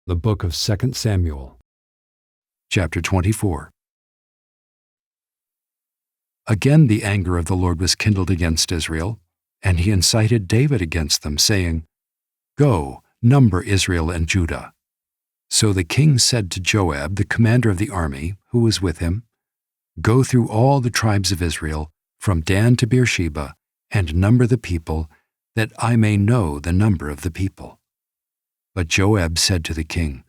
The Book of 2 Samuel. Chapter 24. Again the anger of the Lord was kindled against Israel, and he incited David against them, saying, "Go, number Israel and Judah." So the king said to Joab, the commander of the army, who was with him, "Go through all the tribes of Israel, from Dan to Beersheba, and number the people, that I may know the number of the people." But Joab said to the king,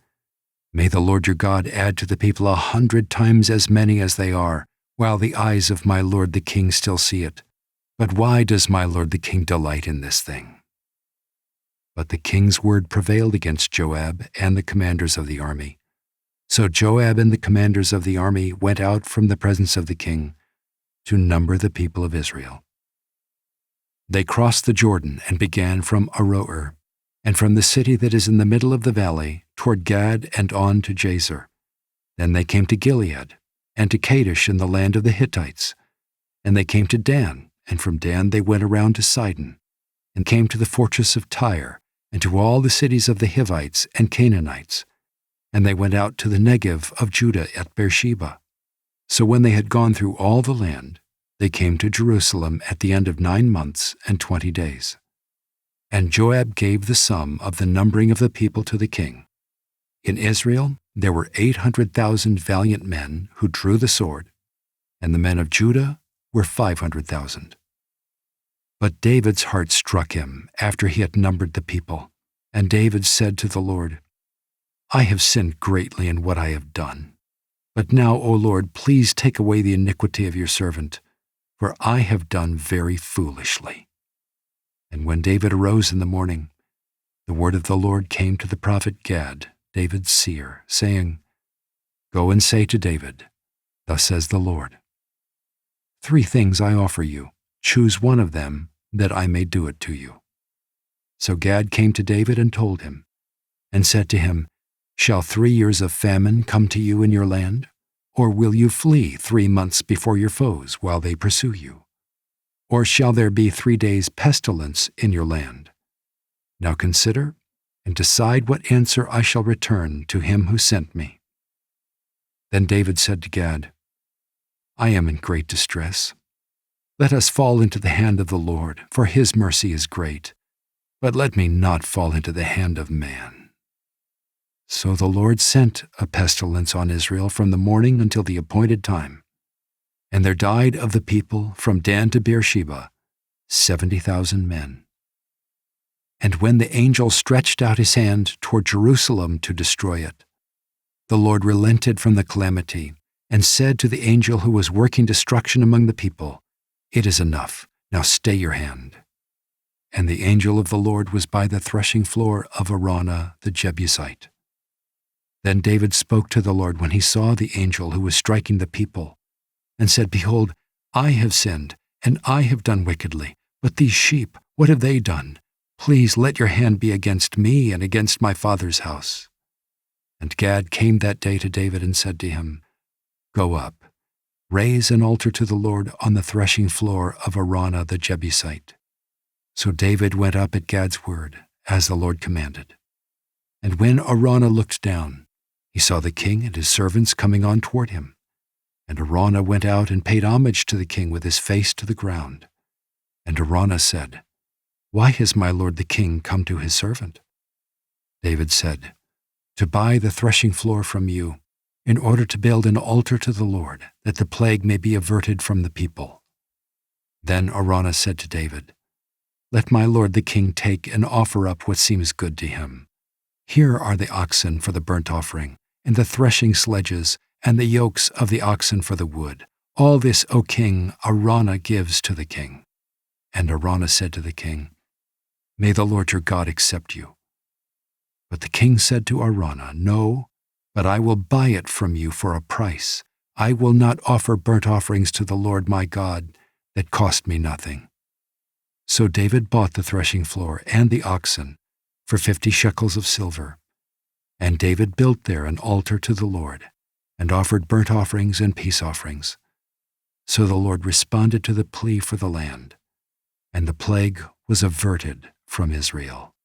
"May the Lord your God add to the people 100 times as many as they are, while the eyes of my lord the king still see it. But why does my lord the king delight in this thing?" But the king's word prevailed against Joab and the commanders of the army. So Joab and the commanders of the army went out from the presence of the king to number the people of Israel. They crossed the Jordan and began from Aroer, and from the city that is in the middle of the valley, toward Gad and on to Jazer. Then they came to Gilead, and to Kadesh in the land of the Hittites. And they came to Dan, and from Dan they went around to Sidon, and came to the fortress of Tyre, and to all the cities of the Hivites and Canaanites. And they went out to the Negev of Judah at Beersheba. So when they had gone through all the land, they came to Jerusalem at the end of 9 months and 20 days. And Joab gave the sum of the numbering of the people to the king. In Israel there were 800,000 valiant men who drew the sword, and the men of Judah were 500,000. But David's heart struck him after he had numbered the people, and David said to the Lord, "I have sinned greatly in what I have done. But now, O Lord, please take away the iniquity of your servant, for I have done very foolishly." And when David arose in the morning, the word of the Lord came to the prophet Gad, David's seer, saying, "Go and say to David, Thus says the Lord, 3 things I offer you. Choose one of them, that I may do it to you." So Gad came to David and told him, and said to him, "Shall 3 years of famine come to you in your land? Or will you flee 3 months before your foes while they pursue you? Or shall there be 3 days' pestilence in your land? Now consider and decide what answer I shall return to him who sent me." Then David said to Gad, "I am in great distress. Let us fall into the hand of the Lord, for his mercy is great. But let me not fall into the hand of man." So the Lord sent a pestilence on Israel from the morning until the appointed time. And there died of the people from Dan to Beersheba 70,000 men. And when the angel stretched out his hand toward Jerusalem to destroy it, the Lord relented from the calamity and said to the angel who was working destruction among the people, "It is enough, now stay your hand." And the angel of the Lord was by the threshing floor of Araunah the Jebusite. Then David spoke to the Lord when he saw the angel who was striking the people, and said, "Behold, I have sinned, and I have done wickedly. But these sheep, what have they done? Please let your hand be against me and against my father's house." And Gad came that day to David and said to him, "Go up, raise an altar to the Lord on the threshing floor of Araunah the Jebusite." So David went up at Gad's word, as the Lord commanded. And when Araunah looked down, he saw the king and his servants coming on toward him. And Araunah went out and paid homage to the king with his face to the ground. And Araunah said, "Why has my lord the king come to his servant?" David said, "To buy the threshing floor from you, in order to build an altar to the Lord, that the plague may be averted from the people." Then Araunah said to David, "Let my lord the king take and offer up what seems good to him. Here are the oxen for the burnt offering, and the threshing sledges, and the yokes of the oxen for the wood. All this, O king, Araunah gives to the king." And Araunah said to the king, "May the Lord your God accept you." But the king said to Araunah, "No, but I will buy it from you for a price. I will not offer burnt offerings to the Lord my God that cost me nothing." So David bought the threshing floor and the oxen for 50 shekels of silver. And David built there an altar to the Lord, and offered burnt offerings and peace offerings. So the Lord responded to the plea for the land, and the plague was averted from Israel.